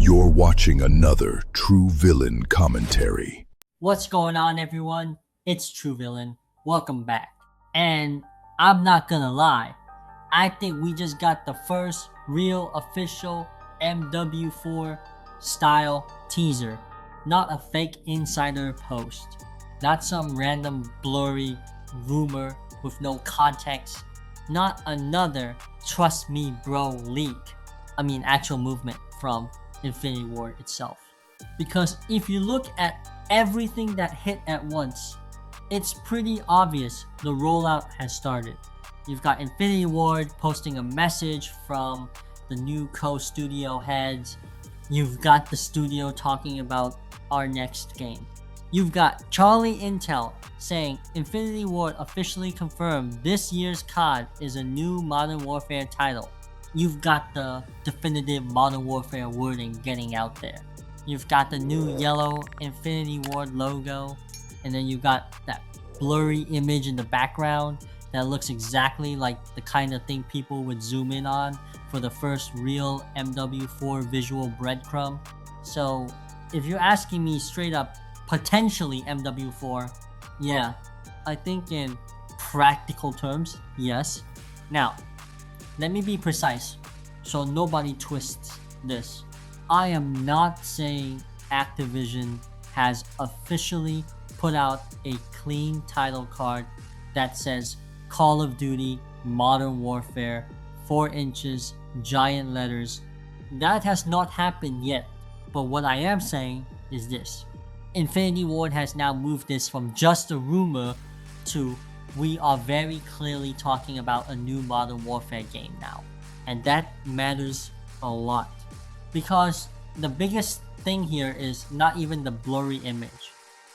You're watching another True Villain commentary. What's going on, everyone? It's True Villain. Welcome back. And I'm not gonna lie, I think we just got the first real official MW4 style teaser. Not a fake insider post. Not some random blurry rumor with no context. Not another trust me bro leak. Actual movement from Infinity Ward itself. Because if you look at everything that hit at once, it's pretty obvious the rollout has started. You've got Infinity Ward posting a message from the new co-studio heads. You've got the studio talking about our next game. You've got Charlie Intel saying Infinity Ward officially confirmed this year's COD is a new Modern Warfare title. You've got the definitive Modern Warfare wording getting out there. You've got the new yellow Infinity Ward logo, and then you've got that blurry image in the background that looks exactly like the kind of thing people would zoom in on for the first real MW4 visual breadcrumb. So if you're asking me straight up, potentially MW4, yeah, I think in practical terms, yes. Now, let me be precise so nobody twists this. I am not saying Activision has officially put out a clean title card that says Call of Duty Modern Warfare, 4 inches, giant letters. That has not happened yet. But what I am saying is this. Infinity Ward has now moved this from just a rumor to we are very clearly talking about a new Modern Warfare game now. And that matters a lot. Because the biggest thing here is not even the blurry image.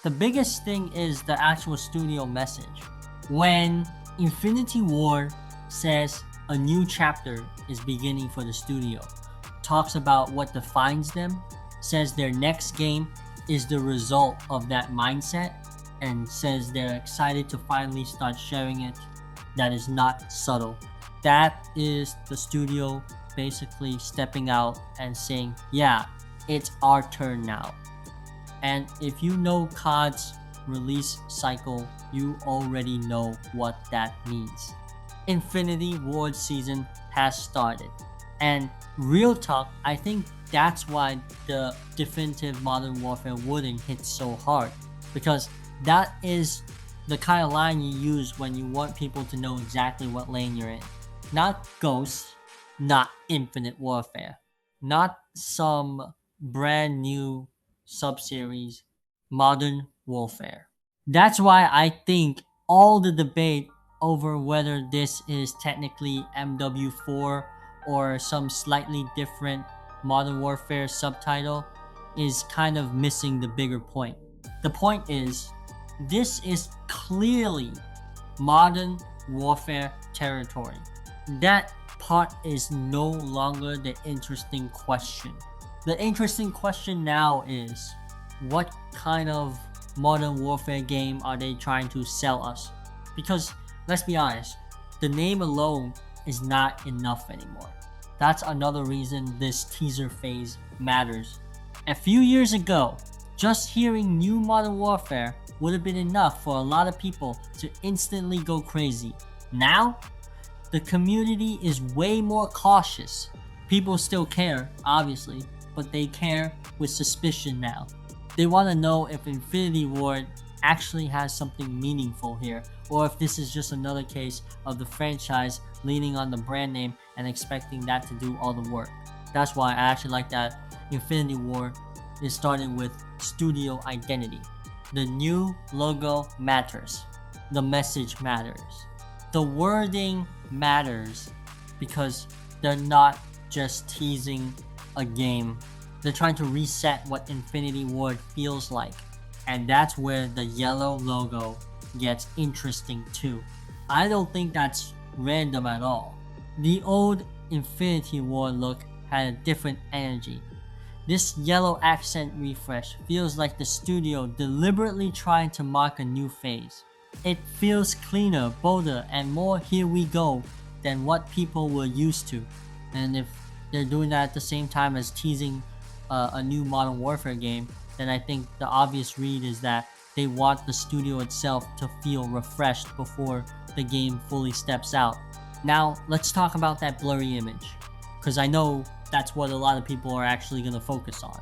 The biggest thing is the actual studio message. When Infinity Ward says a new chapter is beginning for the studio, talks about what defines them, says their next game is the result of that mindset, and says they're excited to finally start sharing it, that is not subtle. That is the studio basically stepping out and saying, yeah, it's our turn now. And if you know COD's release cycle, you already know what that means. Infinity Ward season has started. And real talk, I think that's why the definitive Modern Warfare wording hits so hard. Because that is the kind of line you use when you want people to know exactly what lane you're in. Not Ghost, not Infinite Warfare, not some brand new sub-series, Modern Warfare. That's why I think all the debate over whether this is technically MW4 or some slightly different Modern Warfare subtitle is kind of missing the bigger point. The point is, this is clearly Modern Warfare territory. That part is no longer the interesting question. The interesting question now is, what kind of Modern Warfare game are they trying to sell us? Because, let's be honest, the name alone is not enough anymore. That's another reason this teaser phase matters. A few years ago, just hearing new Modern Warfare would have been enough for a lot of people to instantly go crazy. Now, the community is way more cautious. People still care, obviously, but they care with suspicion now. They want to know if Infinity Ward actually has something meaningful here, or if this is just another case of the franchise leaning on the brand name and expecting that to do all the work. That's why I actually like that Infinity Ward is starting with studio identity. The new logo matters. The message matters. The wording matters because they're not just teasing a game. They're trying to reset what Infinity Ward feels like. And that's where the yellow logo gets interesting too. I don't think that's random at all. The old Infinity Ward look had a different energy. This yellow accent refresh feels like the studio deliberately trying to mark a new phase. It feels cleaner, bolder, and more here we go than what people were used to. And if they're doing that at the same time as teasing a new Modern Warfare game, then I think the obvious read is that they want the studio itself to feel refreshed before the game fully steps out. Now, let's talk about that blurry image, because I know that's what a lot of people are actually going to focus on.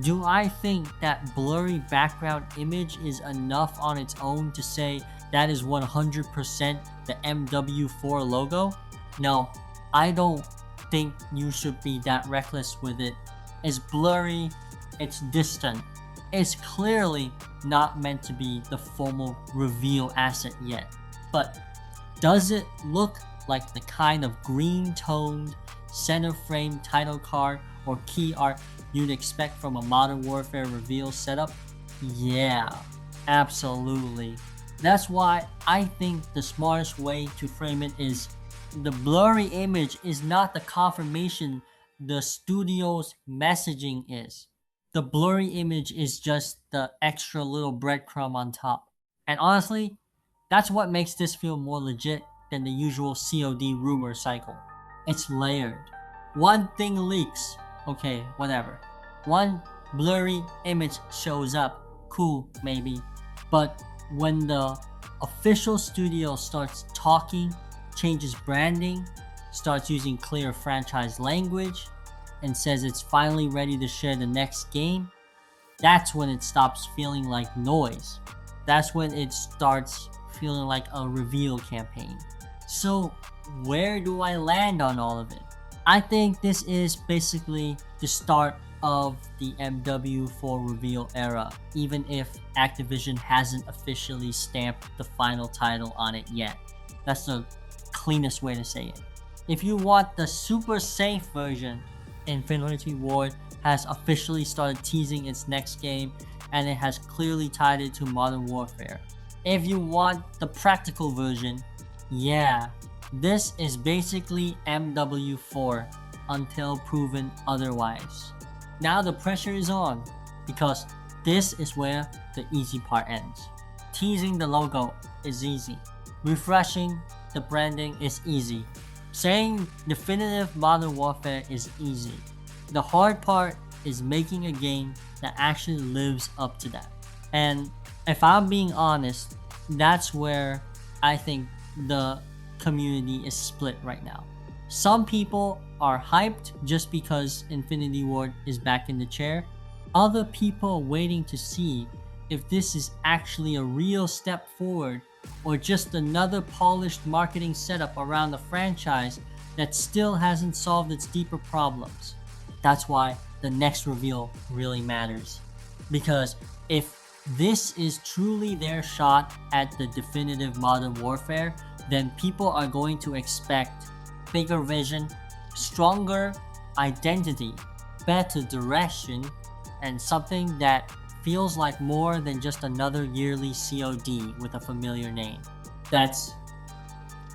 Do I think that blurry background image is enough on its own to say that is 100% the MW4 logo? No, I don't think you should be that reckless with it. It's blurry, it's distant. It's clearly not meant to be the formal reveal asset yet. But does it look like the kind of green-toned center frame title card or key art you'd expect from a Modern Warfare reveal setup? Yeah, absolutely. That's why I think the smartest way to frame it is the blurry image is not the confirmation the studio's messaging is. The blurry image is just the extra little breadcrumb on top. And honestly, that's what makes this feel more legit than the usual COD rumor cycle. It's layered. One thing leaks, okay, whatever. One blurry image shows up, cool, maybe. But when the official studio starts talking, changes branding, starts using clear franchise language, and says it's finally ready to share the next game, that's when it stops feeling like noise. That's when it starts feeling like a reveal campaign. So, where do I land on all of it? I think this is basically the start of the MW4 reveal era, even if Activision hasn't officially stamped the final title on it yet. That's the cleanest way to say it. If you want the super safe version, Infinity Ward has officially started teasing its next game, and it has clearly tied it to Modern Warfare. If you want the practical version, yeah, this is basically MW4 until proven otherwise. Now the pressure is on, because this is where the easy part ends. Teasing the logo is easy. Refreshing the branding is easy. Saying definitive Modern Warfare is easy. The hard part is making a game that actually lives up to that. And if I'm being honest, that's where I think the community is split right now. Some people are hyped just because Infinity Ward is back in the chair. Other people are waiting to see if this is actually a real step forward or just another polished marketing setup around the franchise that still hasn't solved its deeper problems. That's why the next reveal really matters. Because if this is truly their shot at the definitive Modern Warfare, then people are going to expect bigger vision, stronger identity, better direction, and something that feels like more than just another yearly COD with a familiar name. That's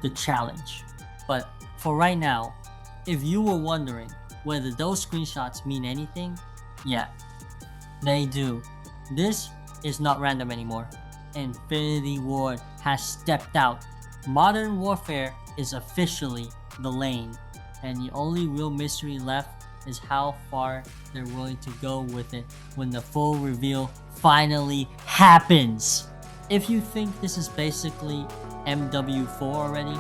the challenge. But for right now, if you were wondering whether those screenshots mean anything, yeah, they do. This is not random anymore. Infinity Ward has stepped out. Modern Warfare is officially the lane, and the only real mystery left is how far they're willing to go with it when the full reveal finally happens. If you think this is basically MW4 already,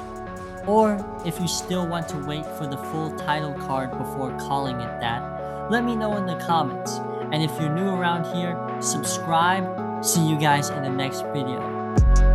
or if you still want to wait for the full title card before calling it that, let me know in the comments. And if you're new around here, subscribe. See you guys in the next video.